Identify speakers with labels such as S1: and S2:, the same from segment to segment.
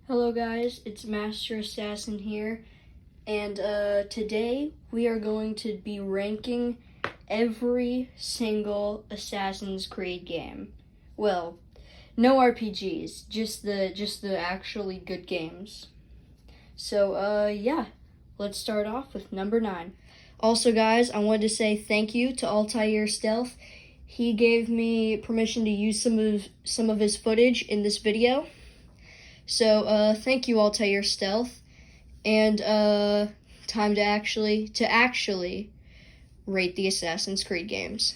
S1: Hello guys, it's Master Assassin here, and today we are going to be ranking every single Assassin's Creed game. Well, no RPGs, just the actually good games. So yeah, let's start off with number 9. Also guys, I wanted to say thank you to Altair Stealth. He gave me permission to use some of his footage in this video. So, thank you, Altair Stealth, and time to actually rate the Assassin's Creed games.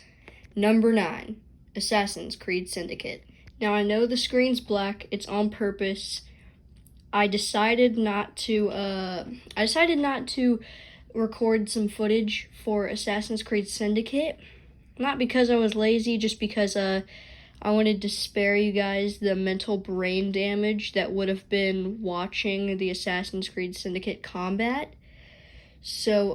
S1: Number 9, Assassin's Creed Syndicate. Now, I know the screen's black, it's on purpose. I decided not to record some footage for Assassin's Creed Syndicate. Not because I was lazy, just because, I wanted to spare you guys the mental brain damage that would have been watching the Assassin's Creed Syndicate combat. So,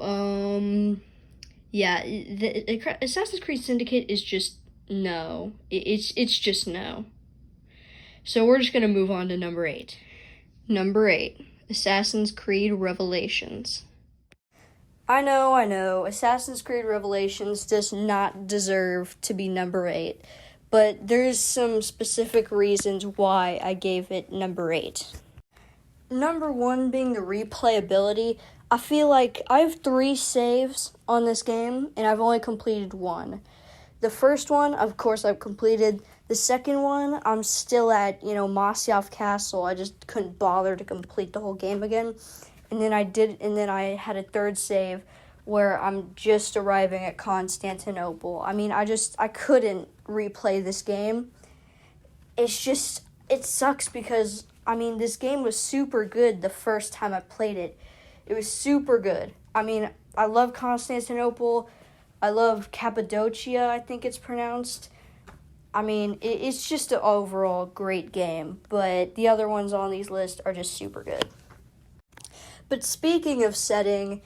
S1: yeah, the Assassin's Creed Syndicate is just no. It's just no. So we're just gonna move on to number 8. Number 8, Assassin's Creed Revelations. I know, Assassin's Creed Revelations does not deserve to be number 8. But there's some specific reasons why I gave it number 8. Number 1 being the replayability. I feel like I have 3 saves on this game, and I've only completed 1. The first one, of course, I've completed. The second one, I'm still at, Masyaf Castle. I just couldn't bother to complete the whole game again. And then I had a third save where I'm just arriving at Constantinople. I mean, I couldn't replay this game. It sucks because, this game was super good the first time I played it. It was super good. I love Constantinople. I love Cappadocia, I think it's pronounced. It's just an overall great game, but the other ones on these lists are just super good. But speaking of setting,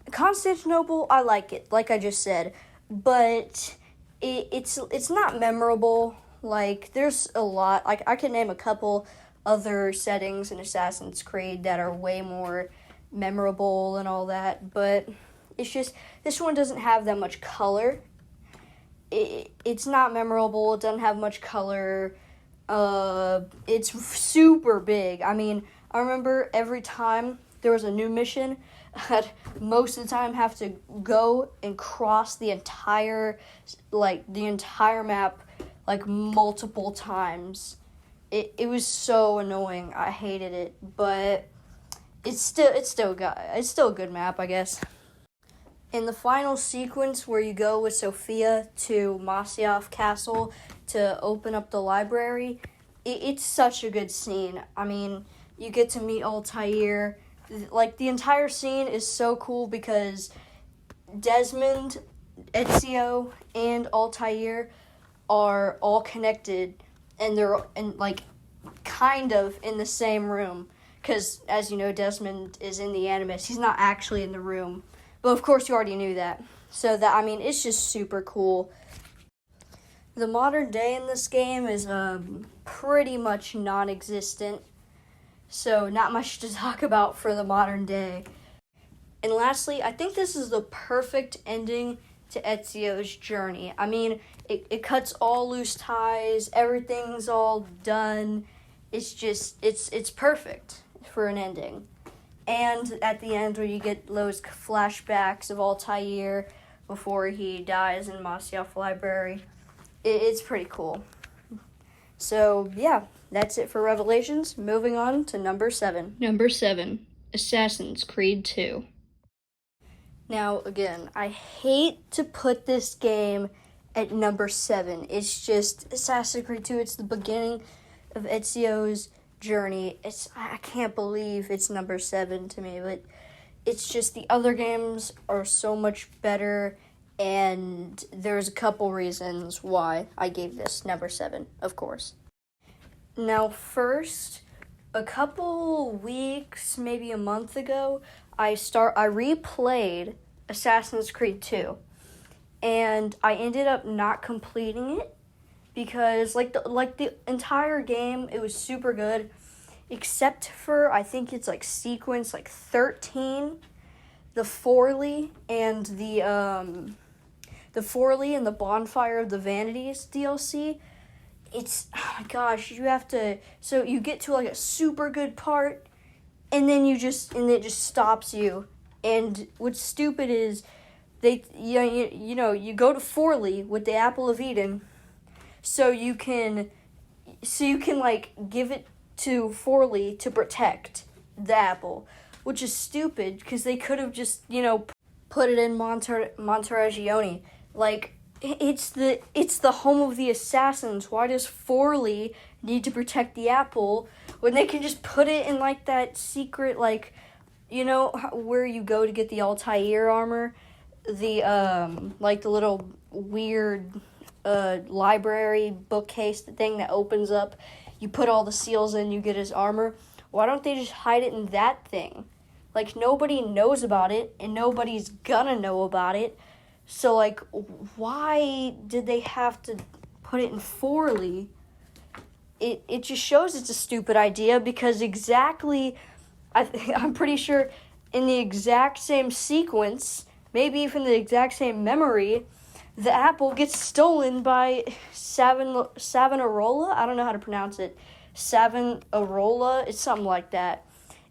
S1: Constantinople, I like it, like I just said, but it's not memorable. Like, there's a lot, like, I can name a couple other settings in Assassin's Creed that are way more memorable and all that, but it's just, this one doesn't have that much color. It's not memorable, it doesn't have much color, it's super big. I remember every time there was a new mission, I'd most of the time have to go and cross the entire map, multiple times. It was so annoying. I hated it, but it's still a good map, I guess. In the final sequence where you go with Sophia to Masyaf Castle to open up the library, it's such a good scene. You get to meet Altair. The entire scene is so cool because Desmond, Ezio, and Altair are all connected, and they're kind of in the same room. Because, as you know, Desmond is in the Animus. He's not actually in the room. But, of course, you already knew that. So, it's just super cool. The modern day in this game is pretty much non-existent. So, not much to talk about for the modern day. And lastly, I think this is the perfect ending to Ezio's journey. It cuts all loose ties, everything's all done. It's perfect for an ending. And at the end, where you get those flashbacks of Altair before he dies in Masyaf Library, it's pretty cool. So, yeah. That's it for Revelations. Moving on to number 7. Number 7, Assassin's Creed 2. Now, again, I hate to put this game at number 7. It's just Assassin's Creed 2. It's the beginning of Ezio's journey. I can't believe it's number 7 to me, but it's just the other games are so much better, and there's a couple reasons why I gave this number 7, of course. Now, first, a couple weeks, maybe a month ago, I replayed Assassin's Creed 2, and I ended up not completing it because, the entire game, it was super good, except for, I think it's like sequence like 13, the Forley and the Forley and the Bonfire of the Vanities DLC. It's, oh my gosh, you have to, so you get to like a super good part, and then it just stops you. And what's stupid is you go to Forley with the Apple of Eden, so you can like give it to Forley to protect the apple, which is stupid because they could have just put it in Monteriggioni. Like, it's the home of the assassins. Why does Forley need to protect the apple when they can just put it in like that secret, like, where you go to get the Altair armor, the like the little weird library bookcase thing that opens up, you put all the seals in, you get his armor. Why don't they just hide it in that thing? Like, nobody knows about it, and nobody's gonna know about it. So, like, why did they have to put it in Forley? It just shows it's a stupid idea, because I'm pretty sure in the exact same sequence, maybe even the exact same memory, the apple gets stolen by Savonarola. I don't know how to pronounce it. Savonarola. It's something like that.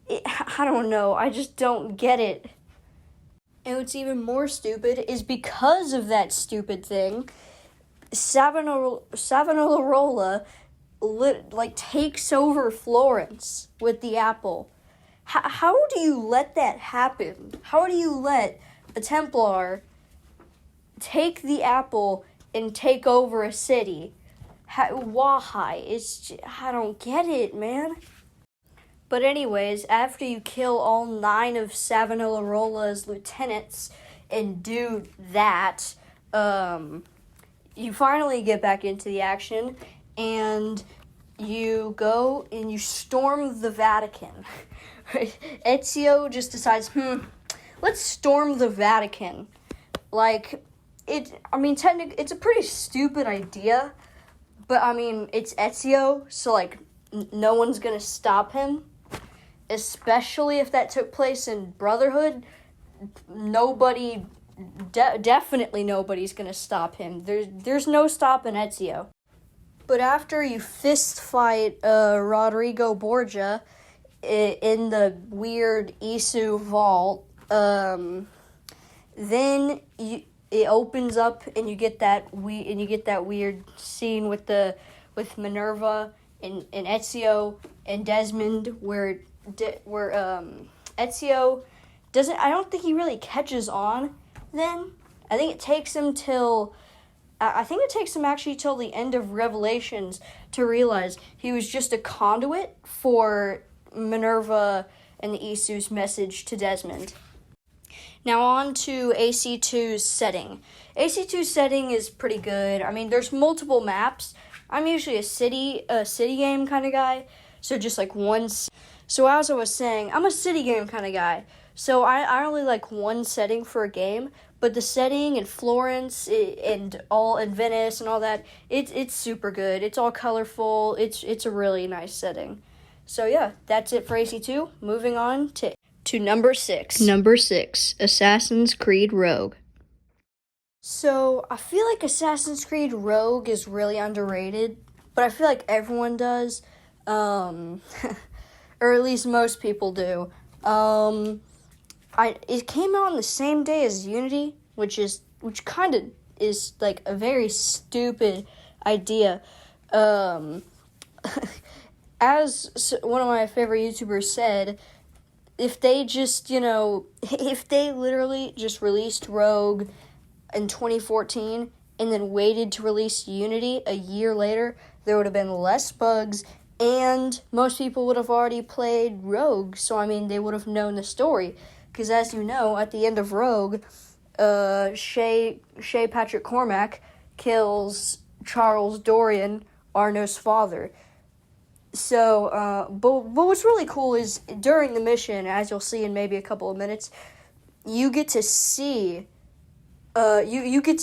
S1: I don't know. I just don't get it. And what's even more stupid is because of that stupid thing, Savonarola takes over Florence with the apple. How do you let that happen? How do you let a Templar take the apple and take over a city? Why? I don't get it, man. But anyways, after you kill all 9 of Savonarola's lieutenants and do that, you finally get back into the action, and you go and you storm the Vatican. Ezio just decides, let's storm the Vatican. Like, technically, it's a pretty stupid idea, but, it's Ezio, so, like, no one's gonna stop him. Especially if that took place in Brotherhood, definitely nobody's gonna stop him. There's no stopping Ezio. But after you fist fight Rodrigo Borgia in the weird Isu vault, then it opens up and you get that weird scene with Minerva and Ezio and Desmond where Ezio doesn't. I don't think he really catches on. Then I think it takes him actually till the end of Revelations to realize he was just a conduit for Minerva and the Isu's message to Desmond. Now on to AC2's setting. AC2's setting is pretty good. There's multiple maps. I'm usually a city game kind of guy, so just like one. So as I was saying, I'm a city game kind of guy. So I only like one setting for a game, but the setting in Florence and Venice and all that, it's super good. It's all colorful. It's a really nice setting. So yeah, that's it for AC2. Moving on to number 6. Number 6, Assassin's Creed Rogue. So I feel like Assassin's Creed Rogue is really underrated, but I feel like everyone does. Or at least most people do. It came out on the same day as Unity, which kind of is like a very stupid idea. As one of my favorite YouTubers said, if they literally just released Rogue in 2014 and then waited to release Unity a year later, there would have been less bugs. And most people would have already played Rogue, so they would have known the story. Because as you know, at the end of Rogue, Shay Patrick Cormac kills Charles Dorian, Arno's father. So, but what's really cool is during the mission, as you'll see in maybe a couple of minutes, you get to see, Arno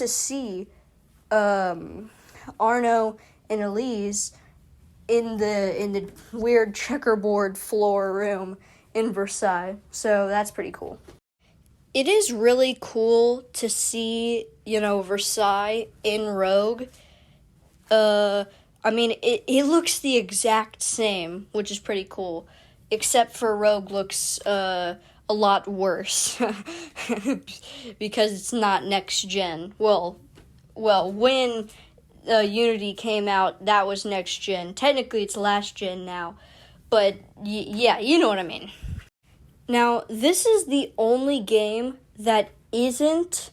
S1: and Elise in the weird checkerboard floor room in Versailles. So that's pretty cool. It is really cool to see, Versailles in Rogue. I mean, it looks the exact same, which is pretty cool, except for Rogue looks a lot worse because it's not next gen. Well, when Unity came out, that was next gen. Technically, it's last gen now, but yeah, you know what I mean. Now, this is the only game that isn't,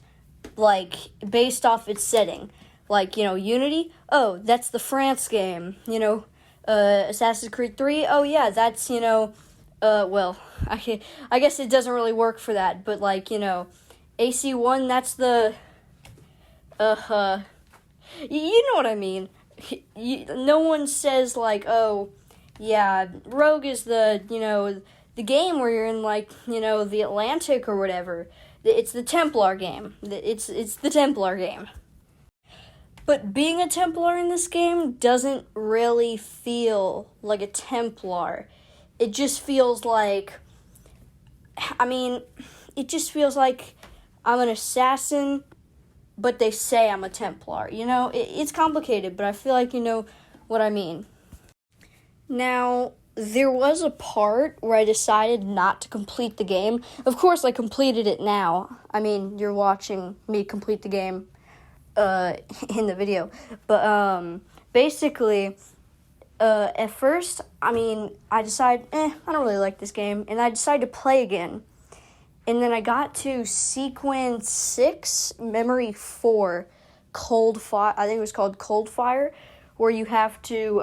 S1: like, based off its setting. Like, Unity, oh, that's the France game. Assassin's Creed 3, oh, yeah, that's, well, I guess it doesn't really work for that, but, like, AC1, that's the, you know what I mean. No one says, like, oh, yeah, Rogue is the game where you're in, like, the Atlantic or whatever. It's the Templar game. It's the Templar game. But being a Templar in this game doesn't really feel like a Templar. It just feels like, it just feels like I'm an assassin, but they say I'm a Templar. It's complicated, but I feel like you know what I mean. Now, there was a part where I decided not to complete the game. Of course, I completed it now. I mean, you're watching me complete the game in the video. But basically, at first, I decided, I don't really like this game. And I decided to play again. And then I got to sequence 6, memory 4, Cold Fire. I think it was called Cold Fire, where you have to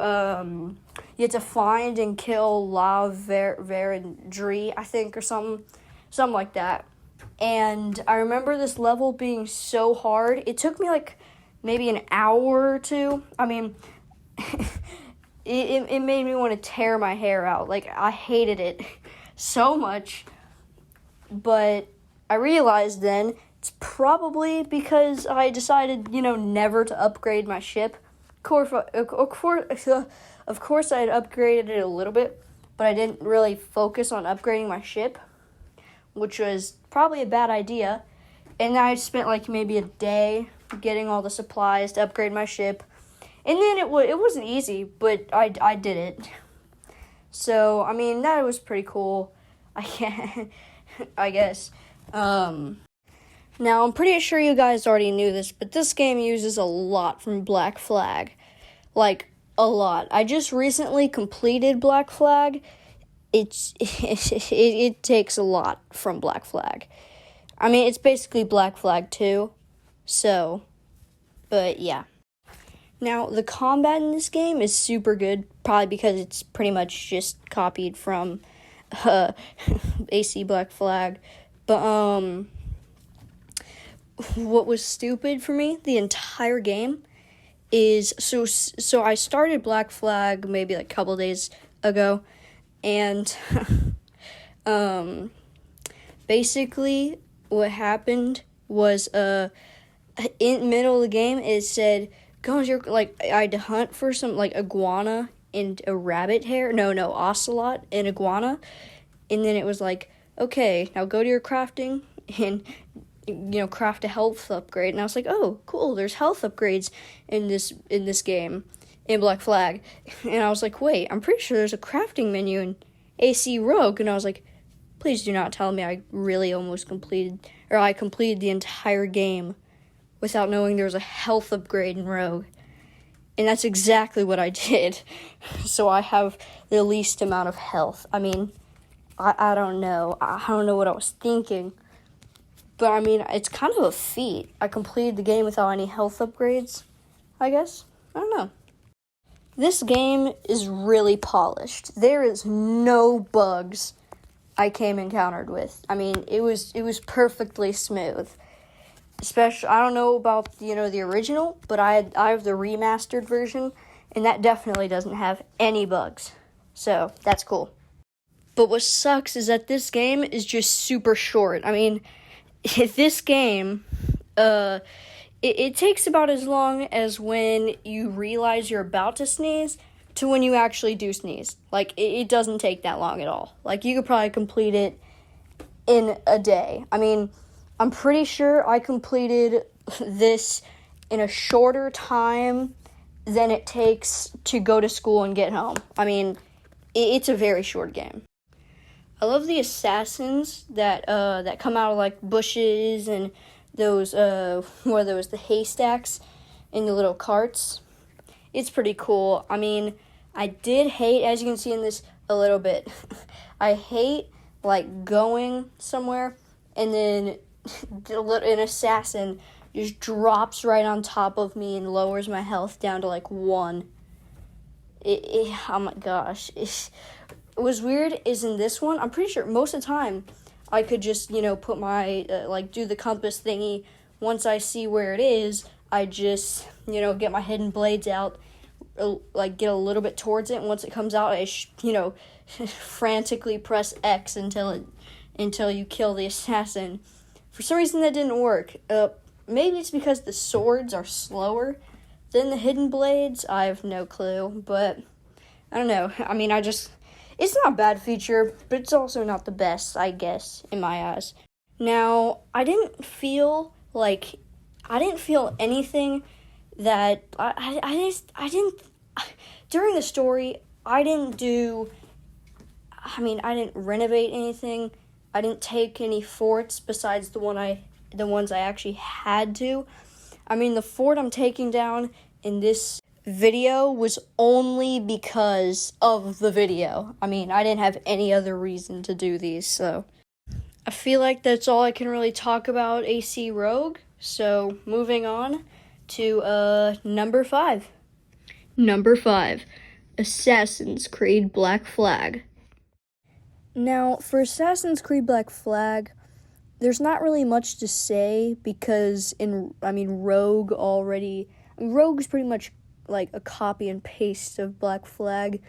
S1: find and kill La Vérendrye, I think, or something like that. And I remember this level being so hard. It took me like maybe an hour or two. It made me want to tear my hair out. Like, I hated it so much. But I realized then it's probably because I decided, never to upgrade my ship. Of course, I had upgraded it a little bit, but I didn't really focus on upgrading my ship, which was probably a bad idea. And I spent like maybe a day getting all the supplies to upgrade my ship. And then it wasn't easy, but I did it. So, that was pretty cool. I guess. Now, I'm pretty sure you guys already knew this, but this game uses a lot from Black Flag. Like, a lot. I just recently completed Black Flag. It takes a lot from Black Flag. It's basically Black Flag 2. So, but yeah. Now, the combat in this game is super good, probably because it's pretty much just copied from AC Black Flag. But, what was stupid for me the entire game is, so I started Black Flag maybe like a couple days ago, and, basically what happened was, in the middle of the game, it said, go into your, like, I had to hunt for some, like, iguana and a rabbit hare, no, ocelot and iguana, and then it was like, okay, now go to your crafting and, craft a health upgrade. And I was like, oh, cool, there's health upgrades in this game, in Black Flag. And I was like, wait, I'm pretty sure there's a crafting menu in AC Rogue. And I was like, please do not tell me I really almost completed, or I completed the entire game without knowing there was a health upgrade in Rogue. And that's exactly what I did. So I have the least amount of health. I don't know. I don't know what I was thinking. But, it's kind of a feat. I completed the game without any health upgrades, I guess. I don't know. This game is really polished. There is no bugs I came encountered with. It was perfectly smooth. Especially, I don't know about, the original, but I have the remastered version, and that definitely doesn't have any bugs. So, that's cool. But what sucks is that this game is just super short. This game, it takes about as long as when you realize you're about to sneeze to when you actually do sneeze. Like, it doesn't take that long at all. Like, you could probably complete it in a day. I mean, I'm pretty sure I completed this in a shorter time than it takes to go to school and get home. I mean, it's a very short game. I love the assassins that come out of like bushes and those what are those, the haystacks in the little carts. It's pretty cool. I mean, I did hate, as you can see in this a little bit, I hate like going somewhere and then an assassin just drops right on top of me and lowers my health down to like 1. Oh my gosh. What's weird is in this one, I'm pretty sure most of the time I could just, put my, do the compass thingy. Once I see where it is, I just, get my hidden blades out, get a little bit towards it. And once it comes out, I, frantically press X until you kill the assassin. For some reason, that didn't work. Maybe it's because the swords are slower than the hidden blades. I have no clue, but I don't know. I mean, it's not a bad feature, but it's also not the best, I guess, in my eyes. Now, I didn't feel anything that, I didn't, during the story, I didn't renovate anything. I didn't take any forts besides the ones I actually had to. I mean, the fort I'm taking down in this video was only because of the video. I mean, I didn't have any other reason to do these, so I feel like that's all I can really talk about AC Rogue. So, moving on to number 5. Number 5, Assassin's Creed Black Flag. Now, for Assassin's Creed Black Flag, there's not really much to say because Rogue's pretty much like a copy and paste of Black Flag.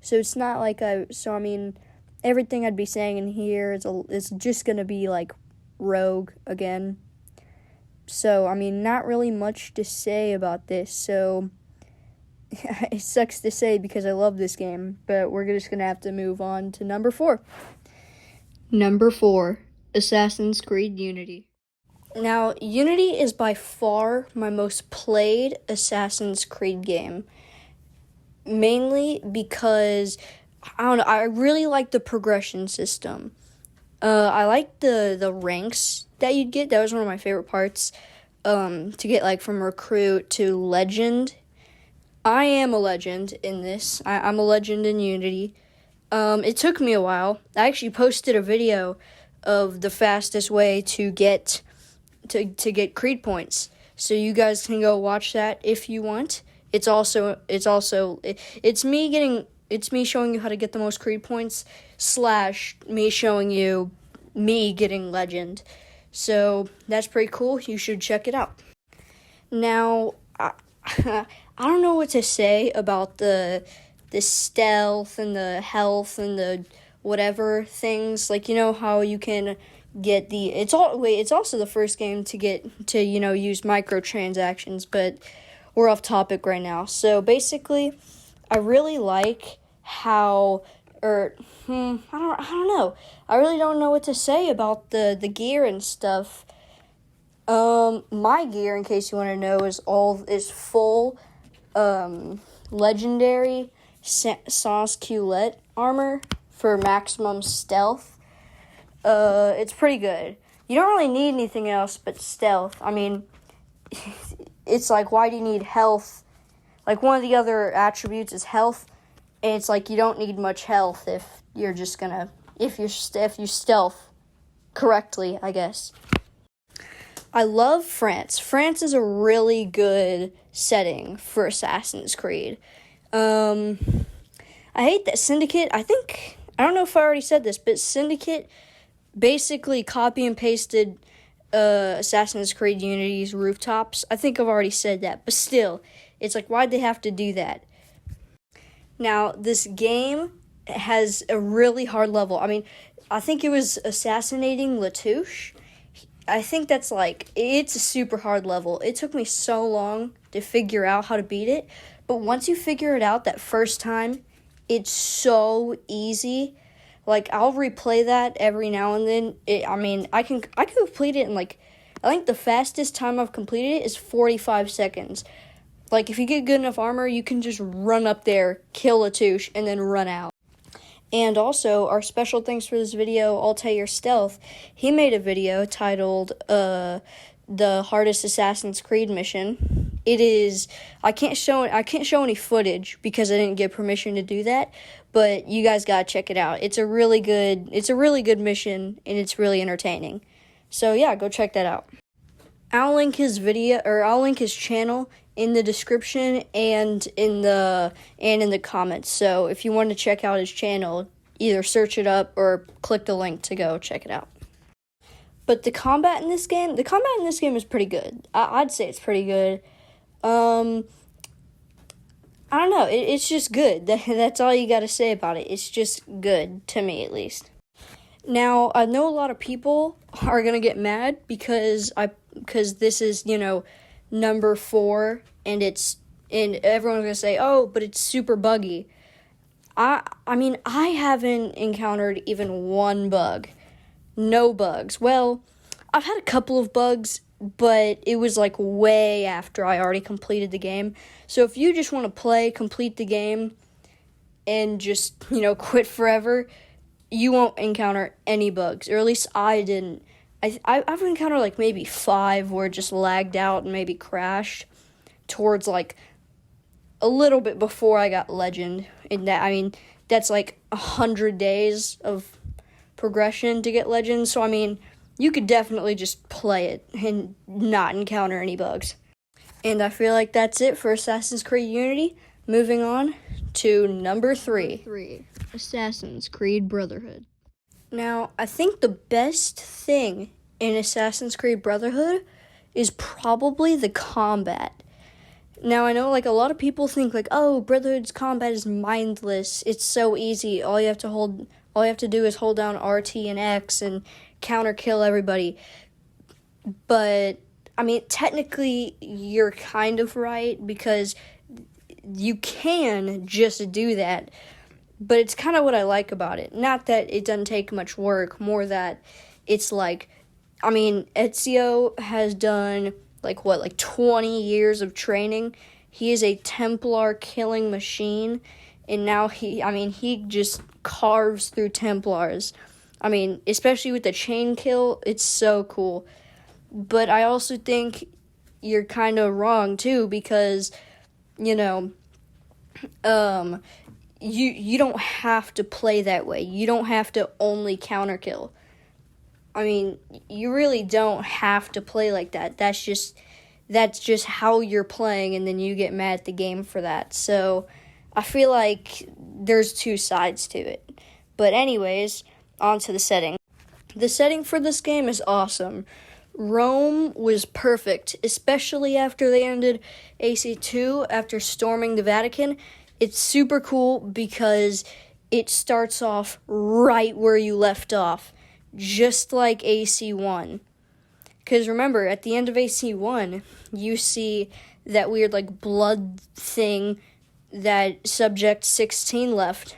S1: So it's not like everything I'd be saying in here is just going to be like Rogue again. So, not really much to say about this. So it sucks to say because I love this game, but we're just going to have to move on to number 4. Number 4, Assassin's Creed Unity. Now, Unity is by far my most played Assassin's Creed game. Mainly because, I really like the progression system. I like the ranks that you'd get. That was one of my favorite parts. To get from recruit to legend. I am a legend in this. I'm a legend in Unity. It took me a while. I actually posted a video of the fastest way to get Creed points. So you guys can go watch that if you want. It's me showing you how to get the most Creed points / me showing you me getting legend. So that's pretty cool. You should check it out. Now, I don't know what to say about the stealth and the health and the whatever things. How you can get it's also the first game to get to, use microtransactions, but we're off topic right now. So basically, I really like how, I don't know. I really don't know what to say about the gear and stuff. My gear, in case you want to know, is full legendary Sans Culotte armor for maximum stealth. It's pretty good. You don't really need anything else but stealth. It's like, why do you need health? Like, one of the other attributes is health, and it's like you don't need much health if you stealth correctly, I guess. I love France. France is a really good setting for Assassin's Creed. I hate that Syndicate, I don't know if I already said this, but Syndicate basically copy and pasted Assassin's Creed Unity's rooftops. I think I've already said that, but still, it's like, why'd they have to do that? Now, this game has a really hard level. I think it was assassinating Latouche. I think it's a super hard level. It took me so long to figure out how to beat it, But once you figure it out that first time, it's so easy. Like, I'll replay that every now and then. I can complete it in, like, I think the fastest time I've completed it is 45 seconds. Like, if you get good enough armor, you can just run up there, kill a Touche, and then run out. And also, our special thanks for this video, Altair Stealth. He made a video titled, The Hardest Assassin's Creed Mission. It is, I can't show any footage because I didn't get permission to do that, but you guys gotta check it out. It's a really good mission, and it's really entertaining. So yeah, go check that out. I'll link his channel in the description and in the comments. So if you want to check out his channel, either search it up or click the link to go check it out. But the combat in this game is pretty good. I'd say it's pretty good. I don't know. It's just good. That's all you got to say about it. It's just good, to me at least. Now, I know a lot of people are going to get mad because this is, number 4, and everyone's going to say, oh, but it's super buggy. I haven't encountered even one bug. No bugs. Well, I've had a couple of bugs, but it was like way after I already completed the game. So if you just want to complete the game, and just, quit forever, you won't encounter any bugs, or at least I didn't. I've encountered like maybe 5 where it just lagged out and maybe crashed towards like a little bit before I got Legend. And that's like 100 days of progression to get Legend. So you could definitely just play it and not encounter any bugs. And I feel like that's it for Assassin's Creed Unity. Moving on to number 3. Assassin's Creed Brotherhood. Now, I think the best thing in Assassin's Creed Brotherhood is probably the combat. Now, I know, like, a lot of people think, like, oh, Brotherhood's combat is mindless. It's so easy. All you have to do is hold down RT and X and counter kill everybody. But, technically, you're kind of right, because you can just do that. But it's kind of what I like about it. Not that it doesn't take much work, more that it's like, Ezio has done, like 20 years of training. He is a Templar killing machine, and now he just carves through Templars. Especially with the chain kill, it's so cool. But I also think you're kind of wrong, too, because, you don't have to play that way. You don't have to only counter kill. You really don't have to play like that. That's just how you're playing, and then you get mad at the game for that. So I feel like there's 2 sides to it. But anyways, on to the setting. The setting for this game is awesome. Rome was perfect, especially after they ended AC2, after storming the Vatican. It's super cool because it starts off right where you left off, just like AC1. Because remember, at the end of AC1, you see that weird, like, blood thing that Subject 16 left.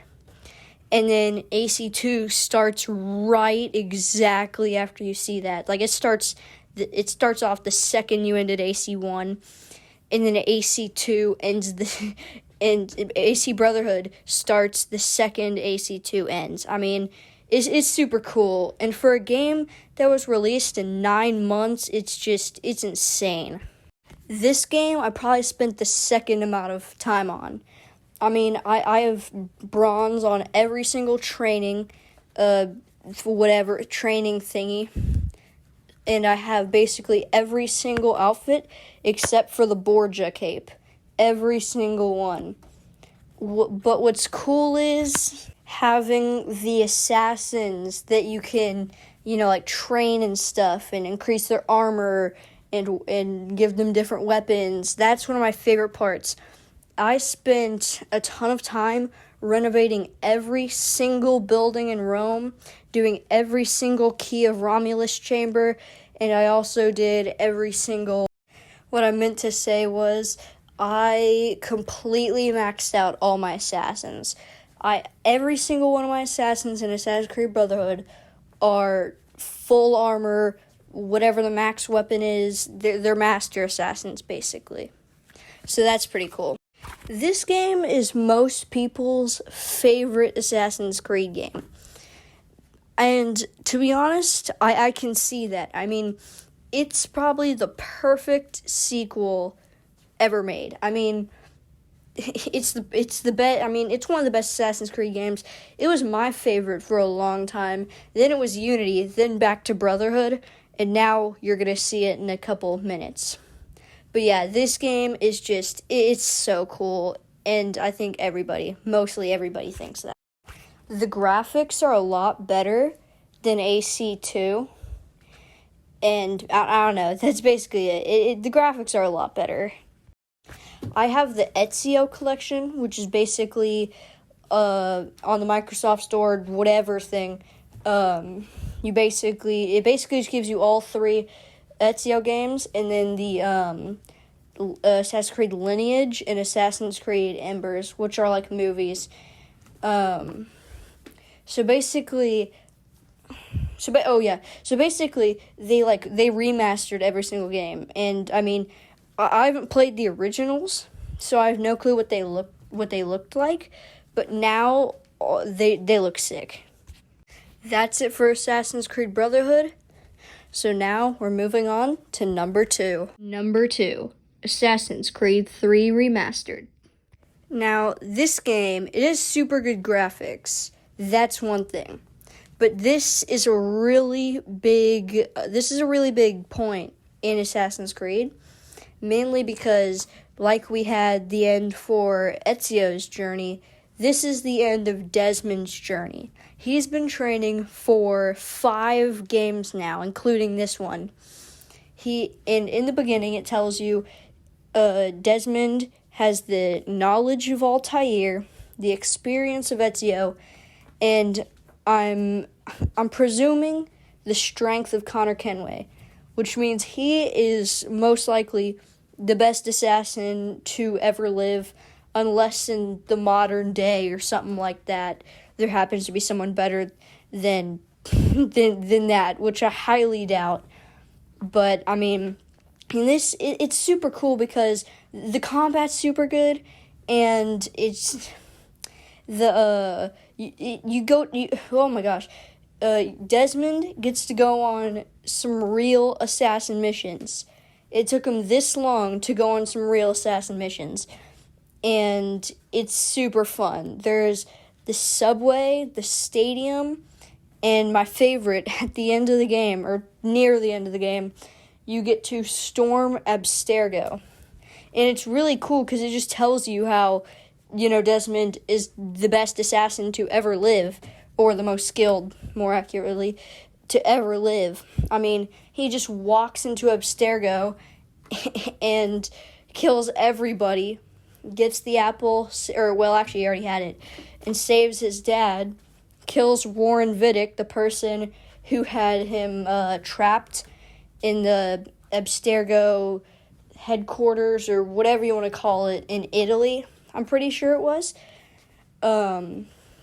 S1: And then AC2 starts right exactly after you see that. Like, it starts off the second you ended AC1, and then AC2 ends and AC Brotherhood starts the second AC2 ends. It's super cool. And for a game that was released in 9 months, it's insane. This game I probably spent the second amount of time on. I have bronze on every single training, whatever training thingy. And I have basically every single outfit except for the Borgia cape. Every single one. But what's cool is having the assassins that you can, train and stuff and increase their armor and give them different weapons. That's one of my favorite parts. I spent a ton of time renovating every single building in Rome, doing every single key of Romulus chamber, and I also did every single... What I meant to say was, I completely maxed out all my assassins. Every single one of my assassins in Assassin's Creed Brotherhood are full armor, whatever the max weapon is. They're master assassins, basically. So that's pretty cool. This game is most people's favorite Assassin's Creed game. And to be honest, I can see that. I mean, it's probably the perfect sequel ever made. I mean, it's the best. I mean, it's one of the best Assassin's Creed games. It was my favorite for a long time. Then it was Unity, then back to Brotherhood, and now you're gonna see it in a couple minutes. But yeah, this game is just, it's so cool, and I think mostly everybody thinks that. The graphics are a lot better than AC2, and I don't know, that's basically it. The graphics are a lot better. I have the Ezio collection, which is basically on the Microsoft Store, whatever thing. It basically just gives you all 3 Ezio games, and then the Assassin's Creed Lineage and Assassin's Creed Embers, which are like movies. So basically they remastered every single game, and I mean, I haven't played the originals, so I have no clue what they looked like, but now they look sick. That's it for Assassin's Creed Brotherhood. So now we're moving on to number 2. Number 2, Assassin's Creed 3 Remastered. Now, this game, it has super good graphics. That's one thing. But this is a really big point in Assassin's Creed, mainly because, like we had the end for Ezio's journey, this is the end of Desmond's journey. He's been training for 5 games now, including this one. In the beginning, it tells you Desmond has the knowledge of Altair, the experience of Ezio, and I'm presuming the strength of Connor Kenway, which means he is most likely the best assassin to ever live, unless in the modern day or something like that there happens to be someone better than that, which I highly doubt. But I mean, in this, it's super cool because the combat's super good, and it's oh my gosh, Desmond gets to go on some real assassin missions. It took him this long to go on some real assassin missions, and it's super fun. There's the subway, the stadium, and my favorite, at the end of the game, or near the end of the game, you get to storm Abstergo. And it's really cool because it just tells you how, Desmond is the best assassin to ever live, or the most skilled, more accurately, to ever live. I mean, he just walks into Abstergo and kills everybody, gets the apple, he already had it, and saves his dad, kills Warren Vidic, the person who had him trapped in the Abstergo headquarters, or whatever you want to call it, in Italy, I'm pretty sure it was.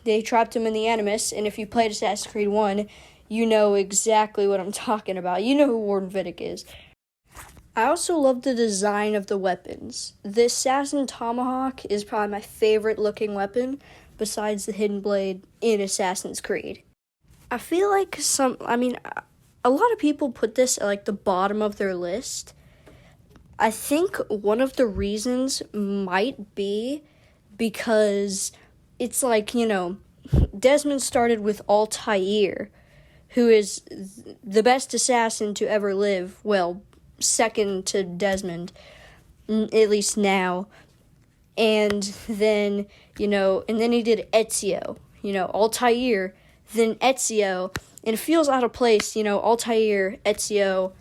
S1: They trapped him in the Animus, and if you played Assassin's Creed 1, you know exactly what I'm talking about. You know who Warren Vidic is. I also love the design of the weapons. The Assassin Tomahawk is probably my favorite looking weapon, besides the Hidden Blade in Assassin's Creed. I feel like a lot of people put this at like the bottom of their list. I think one of the reasons might be because it's like, Desmond started with Altair, who is the best assassin to ever live, well, second to Desmond, at least now. And then, and then he did Ezio, Altair, then Ezio, and it feels out of place, Altair, Ezio,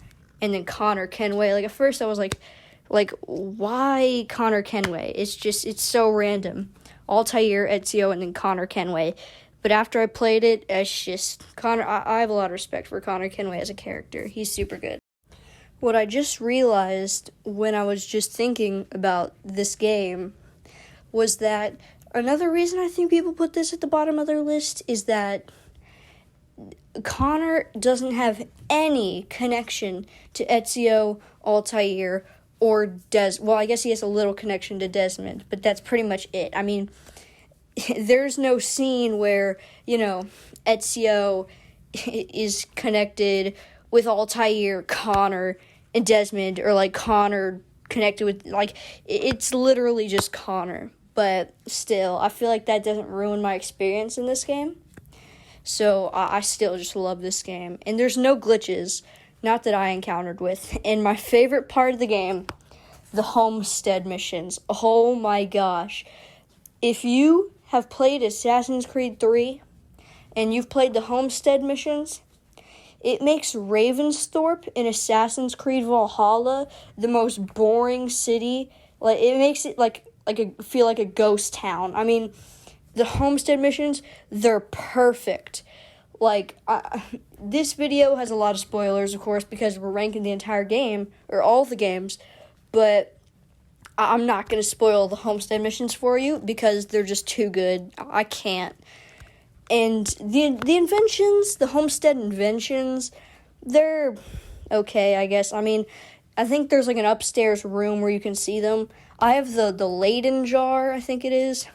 S1: and then Connor Kenway. Like, at first I was like, why Connor Kenway? It's so random. Altair, Ezio, and then Connor Kenway. But after I played it, it's just, I have a lot of respect for Connor Kenway as a character. He's super good. What I just realized when I was just thinking about this game was that another reason I think people put this at the bottom of their list is that Connor doesn't have any connection to Ezio, Altair, or well, I guess he has a little connection to Desmond, but that's pretty much it. I mean, there's no scene where, Ezio is connected with Altair, Connor, and Desmond, or, Connor connected with, it's literally just Connor. But still, I feel like that doesn't ruin my experience in this game. So I still just love this game. And there's no glitches, not that I encountered with. And my favorite part of the game, the homestead missions. Oh my gosh. If you have played Assassin's Creed 3 and you've played the homestead missions, it makes Ravensthorpe in Assassin's Creed Valhalla the most boring city. It makes it feel like a ghost town. I mean, the homestead missions, they're perfect. This video has a lot of spoilers, of course, because we're ranking the entire game, or all the games, but I'm not going to spoil the homestead missions for you because they're just too good. I can't. And the inventions, the homestead inventions, they're okay, I guess. I mean, I think there's an upstairs room where you can see them. I have the Leyden jar, I think it is.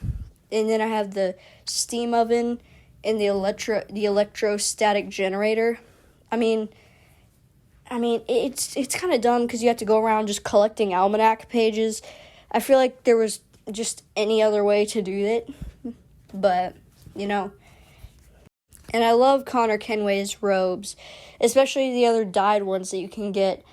S1: And then I have the steam oven and the electrostatic generator. I mean, it's kind of dumb because you have to go around just collecting almanac pages. I feel like there was just any other way to do it, but And I love Connor Kenway's robes, especially the other dyed ones that you can get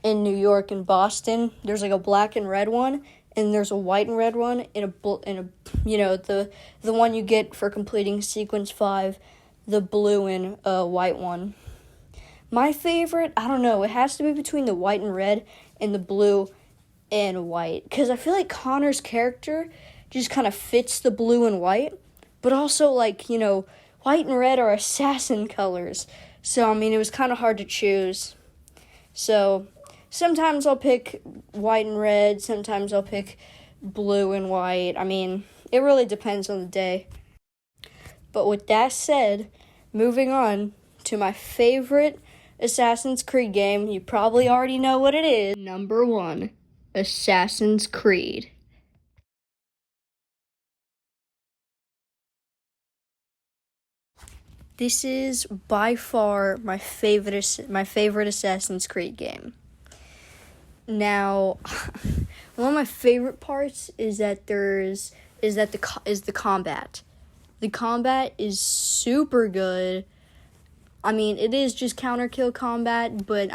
S1: in New York and Boston. There's a black and red one, and there's a white and red one, and the one you get for completing Sequence 5, the blue and white one. My favorite, I don't know, it has to be between the white and red and the blue and white, because I feel like Connor's character just kind of fits the blue and white, but also, white and red are assassin colors, so, it was kind of hard to choose. So sometimes I'll pick white and red, sometimes I'll pick blue and white. It really depends on the day. But with that said, moving on to my favorite Assassin's Creed game. You probably already know what it is. Number 1, Assassin's Creed. This is by far my favorite Assassin's Creed game. Now, one of my favorite parts is that the combat. The combat is super good. It is just counter kill combat, but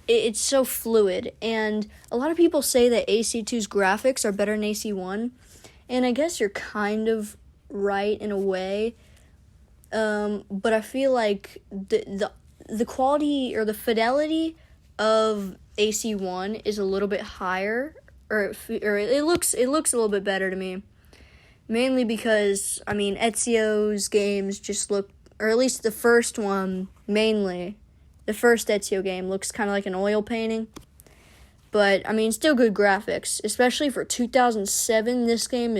S1: it's so fluid. And a lot of people say that AC2's graphics are better than AC1, and I guess you're kind of right in a way. But I feel like the quality or the fidelity of AC1 is a little bit higher, or it looks a little bit better to me. Mainly because Ezio's games just look, or at least the first one mainly, the first Ezio game looks kind of like an oil painting. But still good graphics, especially for 2007. This game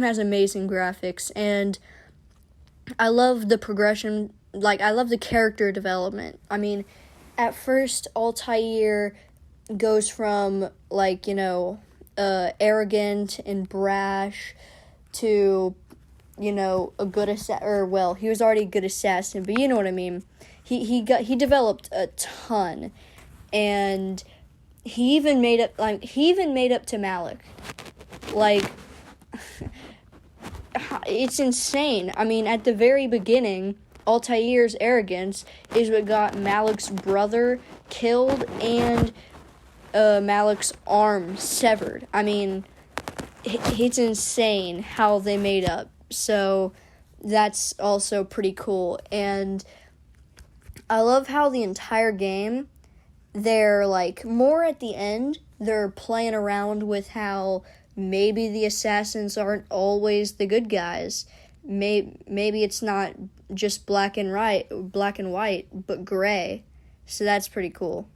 S1: has amazing graphics, and I love the progression, I love the character development. At first, Altair goes from, arrogant and brash to, a good assassin, he was already a good assassin, but you know what I mean. He developed a ton, and he even made up to Malik. It's insane. At the very beginning, Altair's arrogance is what got Malik's brother killed and Malik's arm severed. It's insane how they made up. So that's also pretty cool. And I love how the entire game, they're more at the end, they're playing around with how maybe the assassins aren't always the good guys. Maybe it's not just black and white, but gray. So that's pretty cool.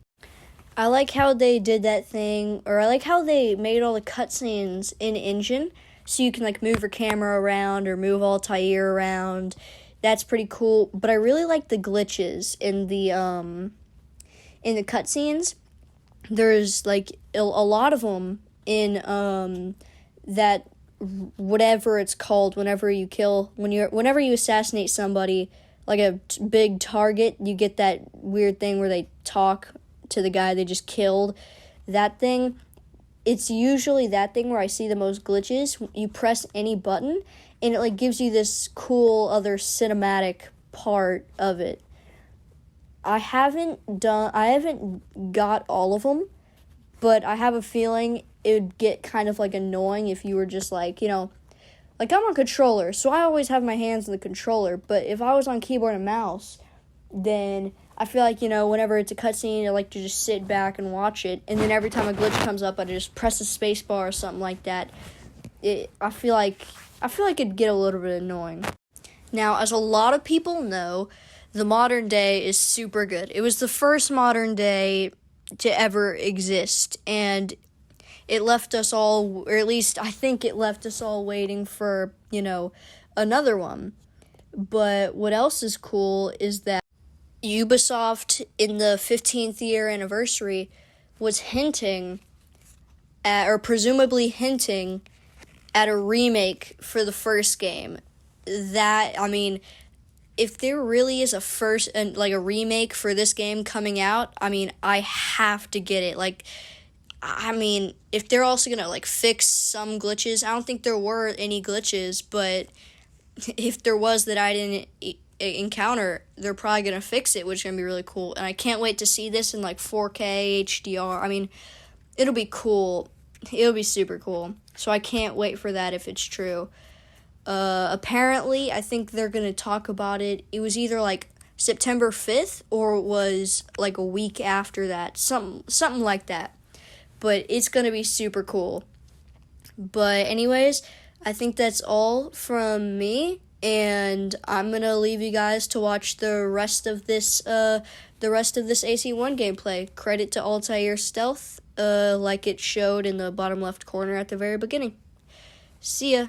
S1: I like how they did that thing, or I like how they made all the cutscenes in Engine, so you can like move your camera around or move Altair around. That's pretty cool. But I really like the glitches in the cutscenes. There's like a lot of them in that whatever it's called whenever you assassinate somebody like a big target, you get that weird thing where they talk to the guy they just killed. That thing, it's usually that thing where I see the most glitches. You press any button and it like gives you this cool other cinematic part of it. I haven't got all of them, but I have a feeling it would get kind of like annoying if you were just like, like I'm on controller, so I always have my hands on the controller, but if I was on keyboard and mouse, then I feel like, whenever it's a cutscene, I like to just sit back and watch it, and then every time a glitch comes up, I just press the space bar or something like that. I feel like it'd get a little bit annoying. Now, as a lot of people know, the modern day is super good. It was the first modern day to ever exist, and it left us all, or at least I think it left us all waiting for, another one. But what else is cool is that Ubisoft, in the 15th year anniversary, was hinting at, or presumably hinting at a remake for the first game. That, I mean, if there really is a remake for this game coming out, I mean, I have to get it. Like, I mean, if they're also gonna like fix some glitches, I don't think there were any glitches, but if there was that I didn't encounter, they're probably gonna fix it, which is gonna be really cool. And I can't wait to see this in like 4K HDR. I mean, it'll be cool. It'll be super cool. So I can't wait for that if it's true. Apparently, I think they're gonna talk about it. It was either like September 5th or it was like a week after that, something like that. But it's gonna be super cool. But anyways, I think that's all from me, and I'm gonna leave you guys to watch the rest of this AC1 gameplay. Credit to Altair Stealth, like it showed in the bottom left corner at the very beginning. See ya.